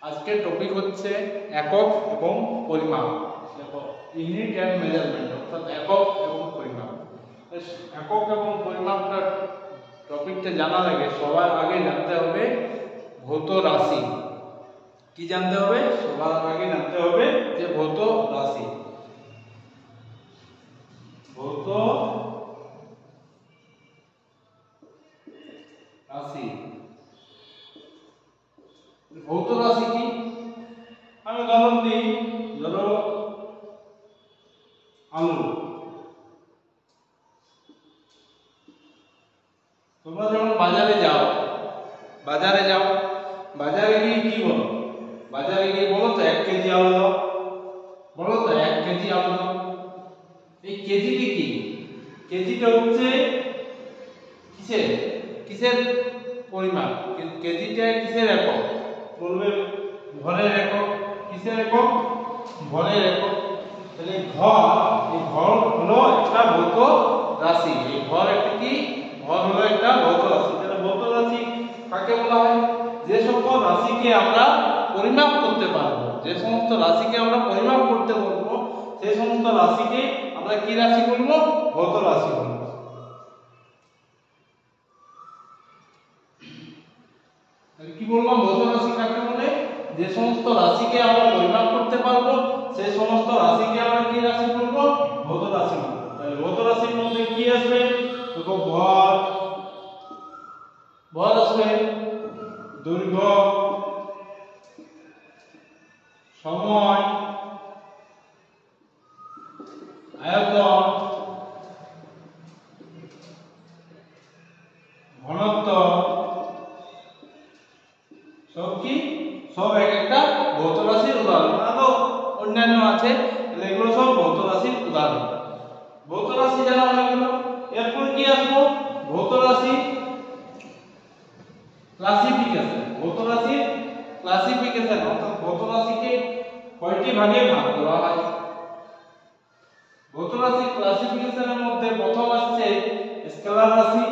আজকের টপিক হচ্ছে একক এবং পরিমাপ। দেখো, ইউনিট অ্যান্ড মেজারমেন্ট, অর্থাৎ একক এবং পরিমাপ। একক এবং পরিমাপটা টপিকটা জানার আগে সবার আগে জানতে হবে ভৌত রাশি। কি জানতে হবে? সবার আগে জানতে হবে যে ভৌত রাশি। ভৌত রাশি, ভৌত রাশি কি? আমি উদাহরণ দিই, ধরো আলু। তোমরা যখন বাজারে যাও, বাজারে গিয়ে কি বলো? বাজারে গিয়ে বলো তো 1 কেজি আলু দাও, বলো তো 1 কেজি আলু দাও। এই কেজিটি কি? কেজিটা হচ্ছে কিসের পরিমাপ? কেজিটা কিসের একক? বলবে ভরের একক। কিসের একক? ভরের একক। তাহলে ভর, এই ভর হলো একটা ভৌত রাশি। এই ভর একটা কি? ভর হলো একটা ভৌত রাশি। তাহলে ভৌত রাশি কাকে বলা হয়? যে সকল রাশিকে আমরা পরিমাপ করতে পারবো, যে সমস্ত রাশিকে আমরা পরিমাপ করতে পারবো, সেই সমস্ত রাশিকে আমরা কি রাশি বলবো? ভৌত রাশি বলবো। কি বললাম? ভৌত রাশি কাকে বলে? যে সমস্ত রাশিকে আমরা পরিমাপ করতে পারবো, সেই সমস্ত রাশিকে আমরা কি রাশি বলবো? ভৌত রাশি বলবো। তাহলে ভৌত রাশির মধ্যে কি আসবে? দেখো, ভর আসবে, দৈর্ঘ্য, সময়, আয়তন, ঘনত্ব, সব কি? সব এক একটা ভৌত রাশির উদাহরণ। আরো অন্যান্য আছে, তাহলে এগুলো সব ভৌত রাশির উদাহরণ। ভৌত রাশি জানা হয়ে গেল। এরপর কি আসবো? ভৌত রাশি ক্লাসিফিকেশন। ভৌত রাশির ক্লাসিফিকেশন, অর্থাৎ ভৌত রাশিকে কয়টি ভাগে ভাগ করা হয়। ভৌত রাশির ক্লাসিফিকেশনের মধ্যে প্রথম আসছে স্কেলার রাশি,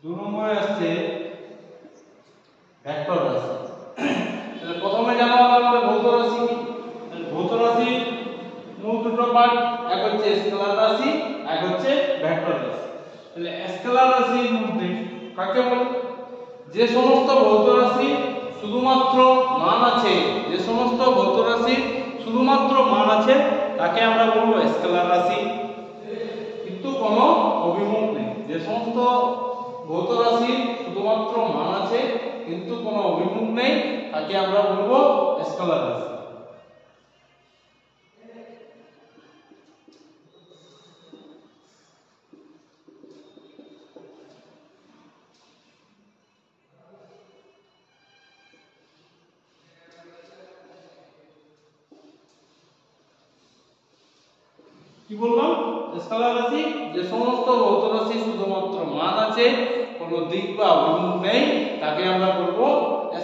দুই নম্বরে আসছে ভেক্টর রাশি। তাহলে প্রথমে জানা হলো আমাদের ভৌত রাশি কি। ভৌত রাশি মূল দুটো পার্ট, এক হচ্ছে স্কেলার রাশি, এক হচ্ছে ভেক্টর রাশি। তাহলে স্কেলার রাশির মধ্যে কাকে বলে? যে সমস্ত ভৌত রাশি শুধুমাত্র মান আছে, যে সমস্ত ভৌত রাশি শুধুমাত্র মান আছে, তাকে আমরা বলবো স্কেলার রাশি, কিন্তু কোনো অভিমুখ নেই। যে সমস্ত ভৌত রাশি শুধুমাত্র মান আছে কিন্তু কোনো অভিমুখ নেই, তাকে আমরা বলবো স্কেলার রাশি। কি বললাম? স্কেলার রাশি যে সমস্ত ভৌত রাশি শুধুমাত্র মান আছে, কোনো দিক বা অভিমুখ নেই, তাকে আমরা বলবো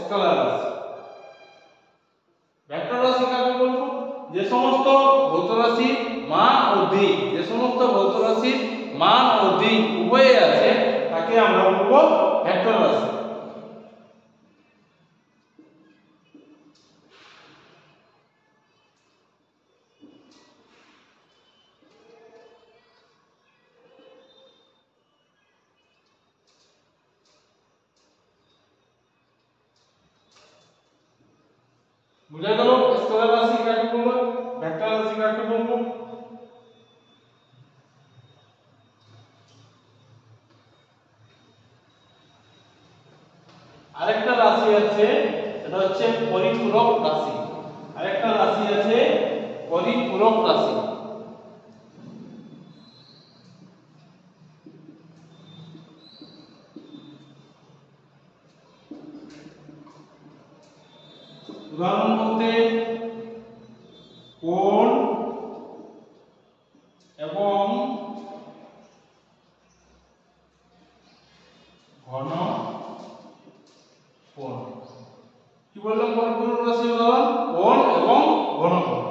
স্কেলার রাশি। ভেক্টর রাশি কাকে বলবো? যে সমস্ত ভৌত রাশি মান ও দিক, যে সমস্ত ভৌত রাশির মান ও দিক উভয়ে আছে, তাকে আমরা বলবো ভেক্টর রাশি। বুঝা গেল স্কেলার রাশি কাকে বলবো, ভেক্টর রাশি কাকে বলবো? আরেকটা রাশি আছে, এটা হচ্ছে পরিপূরক রাশি। আরেকটা রাশি আছে পরিপূরক রাশি। উদাহরণ বলতে কোণ এবং ঘন কোণ। কি বললাম? পরিপূরক রাশির উদাহরণ কোণ এবং ঘন কোণ।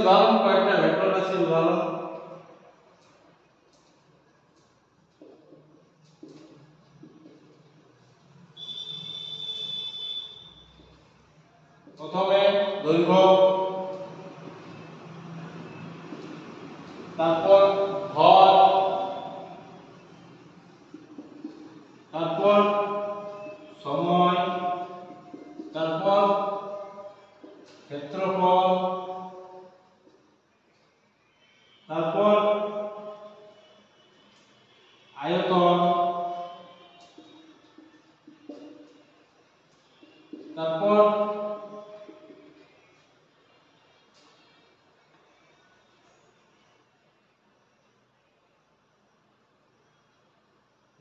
উদাহরণ, কয়েকটা ভেক্টর রাশির উদাহরণ। প্রথমে দৈর্ঘ্য, তারপর ভর, তারপর সময়, তারপর ক্ষেত্রফল, তারপর আয়তন, তারপর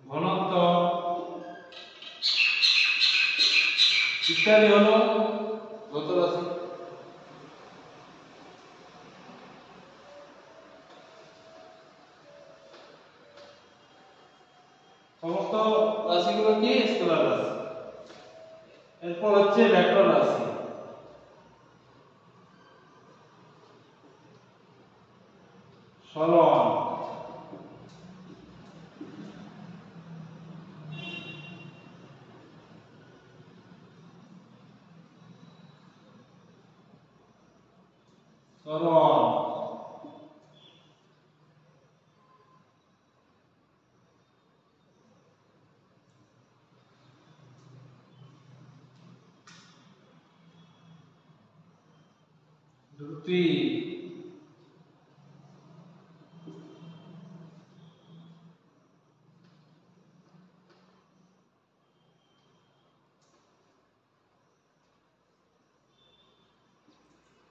ঘনত্ব ইত্যাদি হলো ভৌত রাশি। সমস্ত রাশিগুলো কি স্কেলার রাশি। এরপর হচ্ছে ভেক্টর রাশি। সরণ, সরণ, দ্রুতি,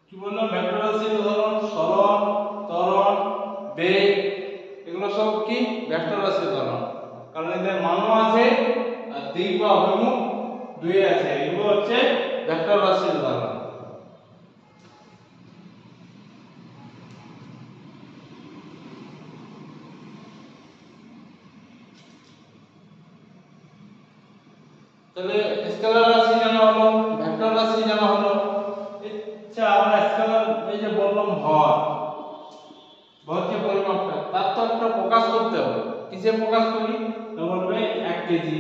কি বললাম ভেক্টর রাশির উদাহরণ সরণ, ত্বরণ, বেগ, এগুলো সব কি ভেক্টর রাশির উদাহরণ, কারণ এদের মানও আছে আর দিক বা অভিমুখ দুই আছে। এগুলো হচ্ছে ভেক্টর রাশির উদাহরণ। তাহলে স্কেলার রাশি জানা হলো, ভেক্টর রাশি জানা হলো। আচ্ছা, আমরা স্কেলার এই যে বললাম ভর, ভর যে পরিমাপটা তার তো একটা প্রকাশ করতে হবে। কিসে প্রকাশ করি? তো বলবে 1 কেজি।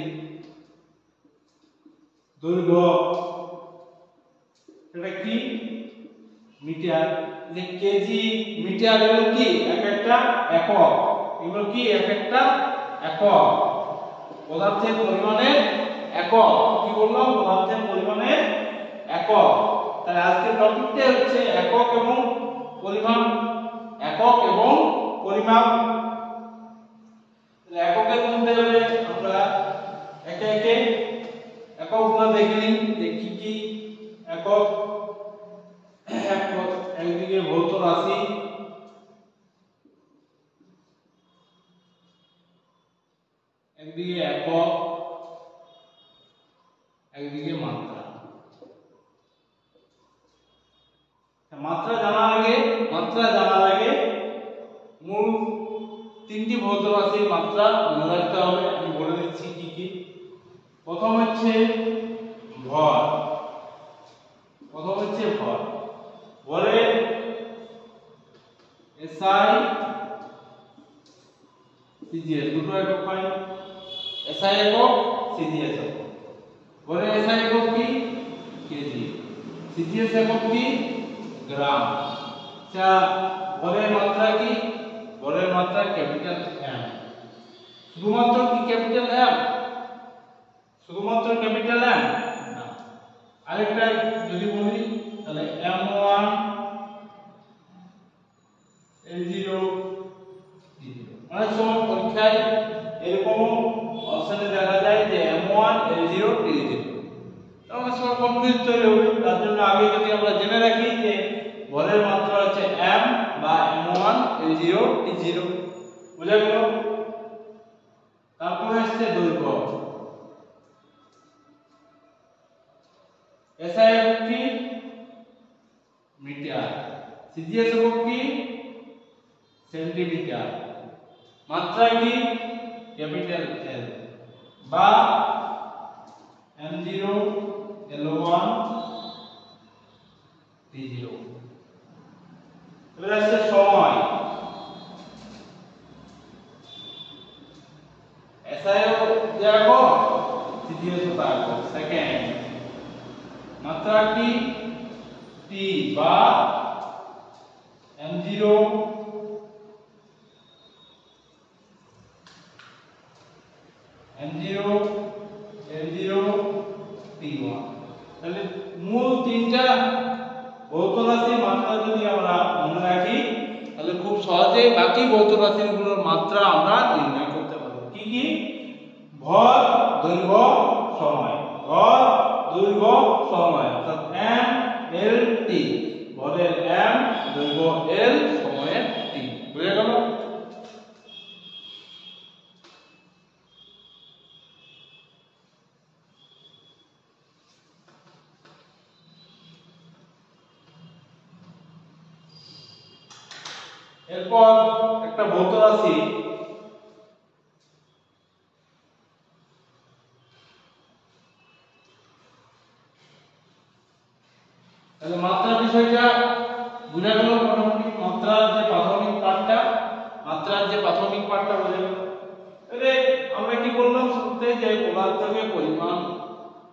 দৈর্ঘ্য এটা কি মিটার। যে কেজি মিটার এগুলো কি এক একটা একক, এগুলো কি এক একটা একক, পদার্থের পরিমাণের একক। কি বললাম? পদার্থের পরিমাণের একক। তাহলে আজকের টপিকটা হচ্ছে একক এবং পরিমাপ। একক এবং পরিমাপ। এককের মধ্যে আমরা একে একে এককগুলো দেখে নিই যে কি কি একক। একদিকে ভৌত রাশি, একদিকে একক, একদিকে মাত্রা। মাত্রা জানার আগে মূল তিনটি ভৌত রাশির মাত্রা মনে রাখতে হবে। আমি বলে দিচ্ছি কি কি। প্রথম হচ্ছে ভর। ভরের এসআই সিজিএস দুটো একক হয়। এসআই একক, সিজিএস একক। ভরের এসআই একক কি? কেজি। সিজিএস একক কি? গ্রাম। আচ্ছা, ভরের মাত্রা কি? ভরের মাত্রা ক্যাপিটাল এম। শুধুমাত্র কি ক্যাপিটাল এম? শুধুমাত্র ক্যাপিটাল এম না, আরেকটা যদি বলি তাহলে m1 l0 d0। অনেক সময় পরীক্ষায় এরকম অপশনে দেখা যায় যে m1 l0 d0, তখন সময় কনফিউজ তৈরি হবে। তার জন্য আগে যদি আমরা জেনে রাখি যে ভরের মাত্রা হচ্ছে m বা m1 l0 d0, বুঝা গেল? তারপরে আসছে দৈর্ঘ্য। এসআই একক কি? মিটার। সিজিএস একক কি? সেন্টিমিটার। মাত্রা কি? ক্যাপিটাল এল বা m0 l1 d0। এবার আসছে সময়, এসআইও দেখো সিডিএস তাকো সেকেন্ড, মাত্রা কি টি বা m0 m0 l0 t1। তাহলে মূল তিনটা ভৌত রাশির মাত্রা যদি আমরা মনে রাখি তাহলে খুব সহজে বাকি ভৌত রাশিগুলোর মাত্রা আমরা নির্ণয় করতে পারব। কি কি? ভর, দৈর্ঘ্য, সময়। ভর, দৈর্ঘ্য, সময় অর্থাৎ m l t। ভরের m, দৈর্ঘ্য l, সময়ের t। বুঝে গেল? এরপর একটা ভৌত রাশি তাহলে মাত্রা বিষয়টা বুঝা গেল মোটামুটি। মাত্রার যে প্রাথমিক পার্টটা বুঝে গেল। এবারে আমরা কি বললাম শুরুতে যে পদার্থকে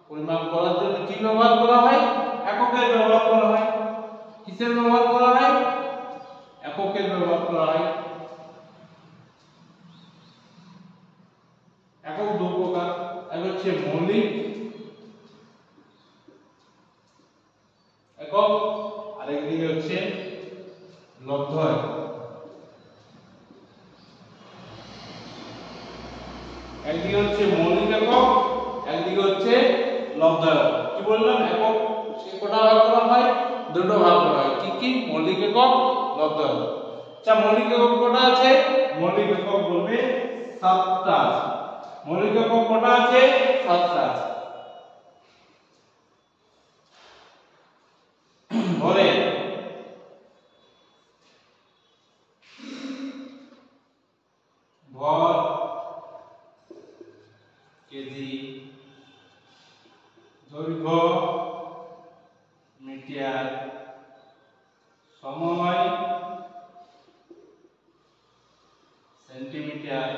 পরিমাপ করার জন্য কি ব্যবহার করা হয়? এককের ব্যবহার করা হয়। কিসের ব্যবহার করা হয়? এককের ব্যবহার করা হয়। একক দু প্রকার, এক হচ্ছে মৌলিক একক, আরেকদিকে হচ্ছে লব্ধ একক। একদিকে হচ্ছে মৌলিক একক, একদিকে হচ্ছে লব্ধ একক। কি বললাম? একক কটা ভাগ করা হয়? দুটো ভাগ করা হয়। কি কি? মৌলিক একক, লব্ধ একক। আচ্ছা, মৌলিক একক কটা আছে? মৌলিক একক বলবে 7টা আছে। মৌলিক একক কটা আছে? 7টা আছে। ভরের ভর কেজি, দৈর্ঘ্য মিটার, সময় সেন্টিমিটার,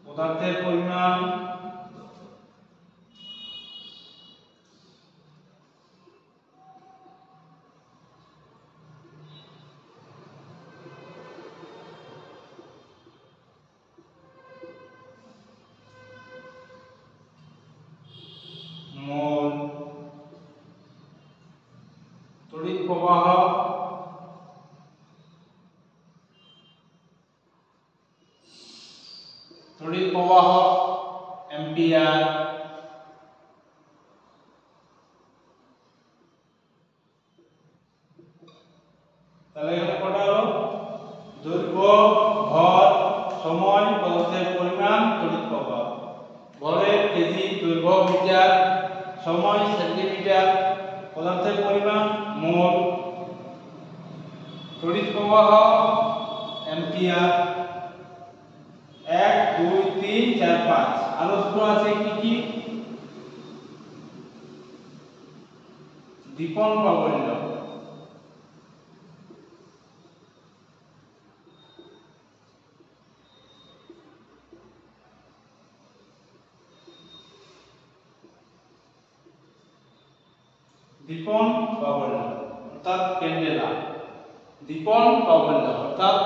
পদার্থের পরিমাণ, মোল, তড়িৎ প্রবাহ, অ্যাম্পিয়ার, তাহলে এখানে কটা হলো? দৈর্ঘ্য, ভর, সময়, পদার্থের পরিমাণ, তড়িৎ প্রবাহ। ভরের কেজি, দৈর্ঘ্য মিটার, সময় সেন্টিমিটার, পদার্থের পরিমাণ মোল, তড়িৎ প্রবাহ অ্যাম্পিয়ার। 1 2 3 4 5 আরো দুটো আছে। কি কি? দীপন প্রাবল্য, দীপন প্রাবল্য অর্থাৎ ক্যান্ডেলা। দীপন প্রাবল্য অর্থাৎ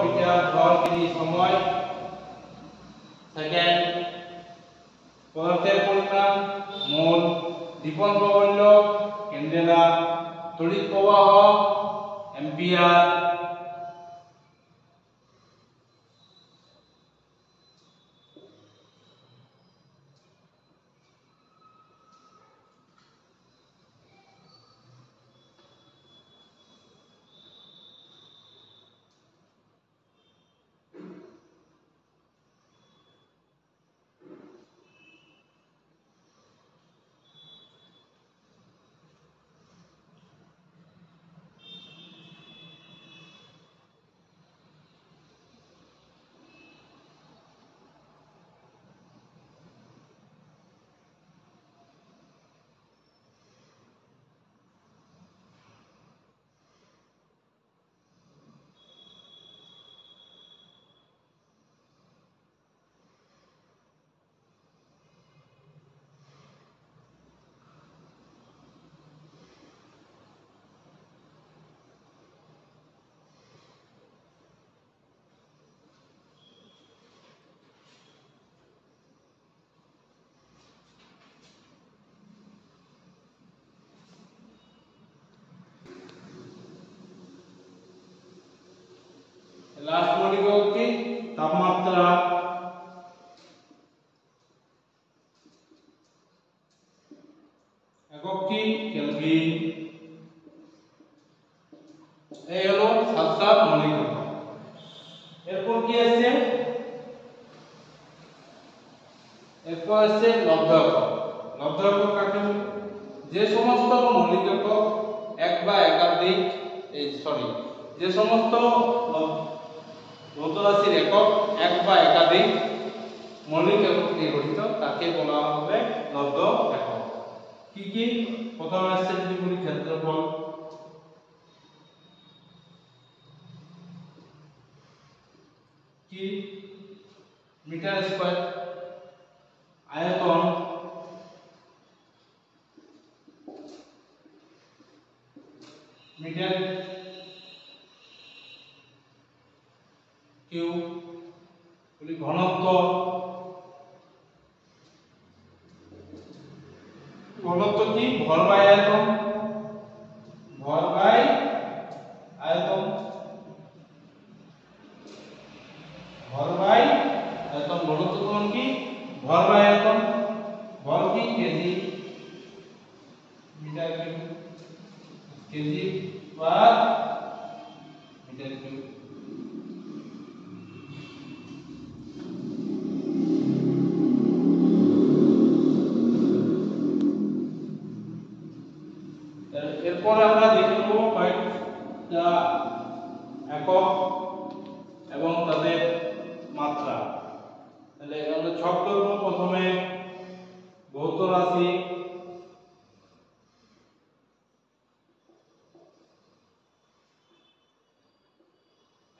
মিটার, ভর, কেজি, সময় সেকেন্ড, পদার্থের পরিমাণ মোল, দীপন প্রাবল্য ক্যান্ডেলা, তড়িৎ প্রবাহ অ্যাম্পিয়ার, লাস্ট মৌলিক একক কি তাপমাত্রা, একক কি কেলভিন। এই হলো 7টা মৌলিক একক। এরপর কি আছে, এরপর আছে লব্ধ একক। লব্ধ একক কাকে বলে? যে সমস্ত মৌলিক একক এক বা একাধিক যে সমস্ত ভৌত রাশির একক এক বা একাধিক মৌলিক একক নিয়ে গঠিত তাকে বলা হবে লব্ধ একক। কি কি? প্রথমে আসছে যদি বলি ক্ষেত্রফল, কি মিটার স্কয়ার, আয়তন, মিটার কিউব, বলি ঘনত্ব, ঘনত্ব কি ভর বাই আয়তন, ভর বাই আয়তন, ভর বাই আয়তন। ঘনত্ব কোন কি ভর বাই আয়তন, ভর কি KG metre cube, KG per metre cube. এরপর আমরা দেখে নেব কয়েকটা একক এবং তাদের মাত্রা। তাহলে আমরা ছক করব। প্রথমে ভৌত রাশি,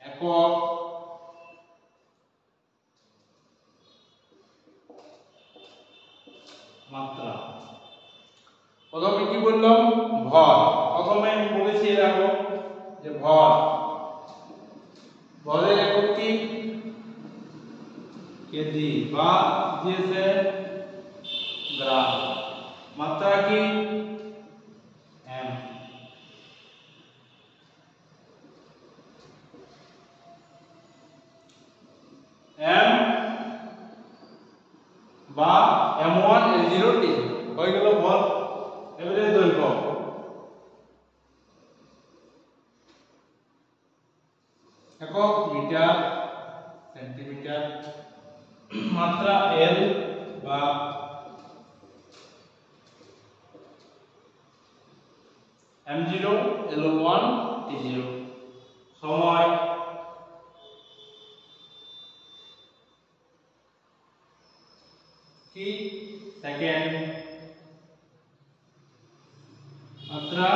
একক, মাত্রা। প্রথমে কি বললাম ভর। প্রথমে আমি বলেছি দেখো যে ভর, ভরের একক কি কেজি বা জেসে গ্রাম। মাত্রা কি এম। এম বা m1 l0 t হয়ে গেল ভর। এবারে দৈর্ঘ্য, একক মিটার, সেন্টিমিটার। মাত্রা এল বা m0 l1 t0। সময় কি সেকেন্ড। মাত্রা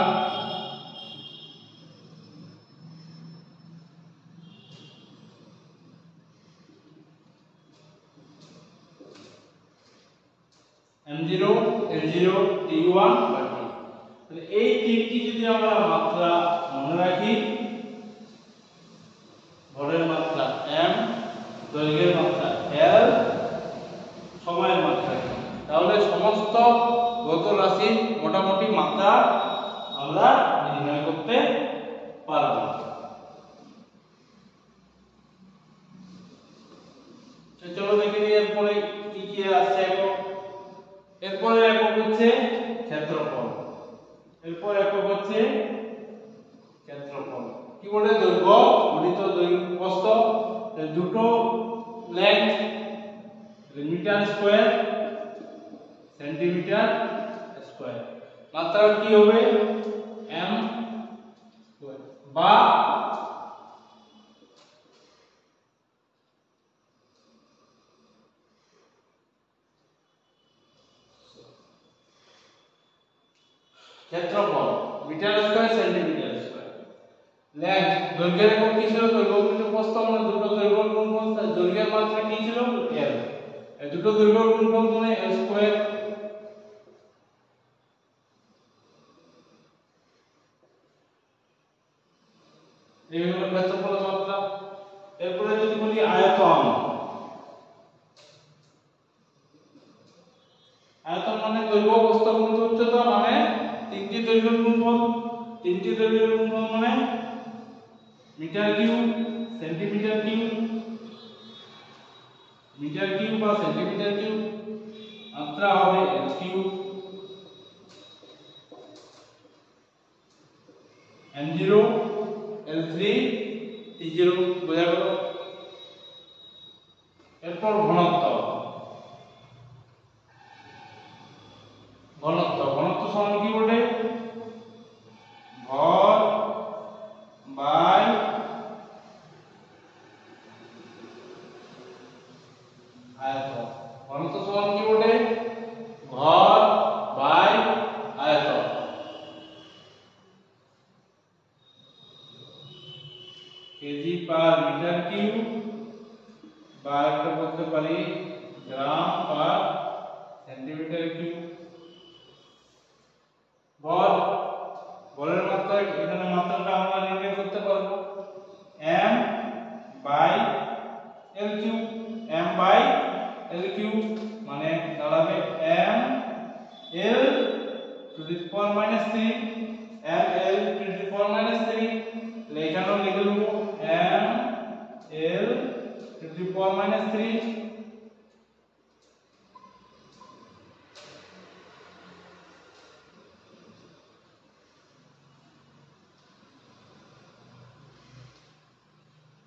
m0 l0 t1 বা t। তাহলে এই তিনটি যদি আমরা মাত্রা মনে রাখি, ভরের মাত্রা m, দৈর্ঘ্যের মাত্রা l, সময়ের মাত্রা, তাহলে সমস্ত ভৌত রাশির মোটামুটি মাত্রা আমরা নির্ণয় করতে পারবো না। চলো দেখে নিই এরপরে কি কি আসছে একক। এরপরে একক হচ্ছে ক্ষেত্রফল। এরপর একক হচ্ছে ক্ষেত্রফল। কি বলে? দৈর্ঘ্য গুণিত প্রস্থ, দুটো length metre square centimetre square. মাত্রা কি হবে? m স্কয়ার বা ক্ষেত্রফল metre square centimetre square. Length দৈর্ঘ্যের একক কি ছিল? দৈর্ঘ্য গুণিত প্রস্থ, আমরা দুটো দৈর্ঘ্য গুণফল, দৈর্ঘ্যের মাত্রা কি ছিল? l। এই দুটো দৈর্ঘ্য গুণফল মানে l স্কয়ার। এই হলো ক্ষেত্রফলের মাত্রা। এরপরে যদি বলি আয়তন, আয়তন মানে দৈর্ঘ্য প্রস্থ গুণিত উচ্চতা, মানে তিনটি দৈর্ঘ্যের গুণফল। তিনটি দৈর্ঘ্যের গুণফল মানে metre cube centimetre cube, metre cube বা সেন্টিমিটার কিউব। মাত্রা হবে l cube. m0 l3 t0 বোঝা গেল। এরপর ঘনত্ব। ঘনত্ব ঘনত্ব সমান কি বলে? ভর বাই আয়তন। ঘনত্ব সমান কি বলে? ভর বাই আয়তন। কেজি পার মিটার কিউব বা একটা বলতে পারি গ্রাম পার সেন্টিমিটার কিউব। ভর, ভরের মাত্রা, এখানে মাত্রাটা আমরা নির্ণয় করতে পারবো m by l cube. m by l cube মানে দাঁড়াবে m l to the power minus 3, m l to the power minus 3। এখানেও লিখে দেবো m l to the power minus 3।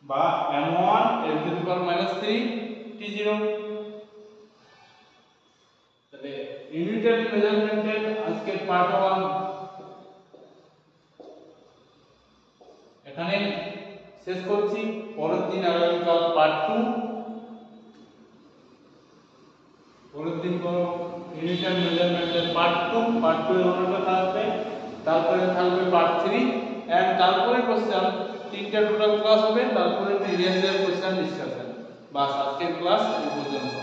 বা m1 l to the power minus 3 t0। তাহলে unit মেজারমেন্টের আজকের part 1 এখানে শেষ করছি। পরের দিন আগামীকাল পার্ট 2। পরের দিন ইউনিট মেজারমেন্টের পার্ট 2। পার্ট 2 এর অন্যটা থাকবে, তারপরে থাকবে পার্ট 3 এন্ড তারপরে কোশ্চেন। তিনটা টোটাল ক্লাস হবে, তারপরে রিভিশনের কোশ্চেন ডিসকাশন। বাস আজকের ক্লাস এই পর্যন্ত।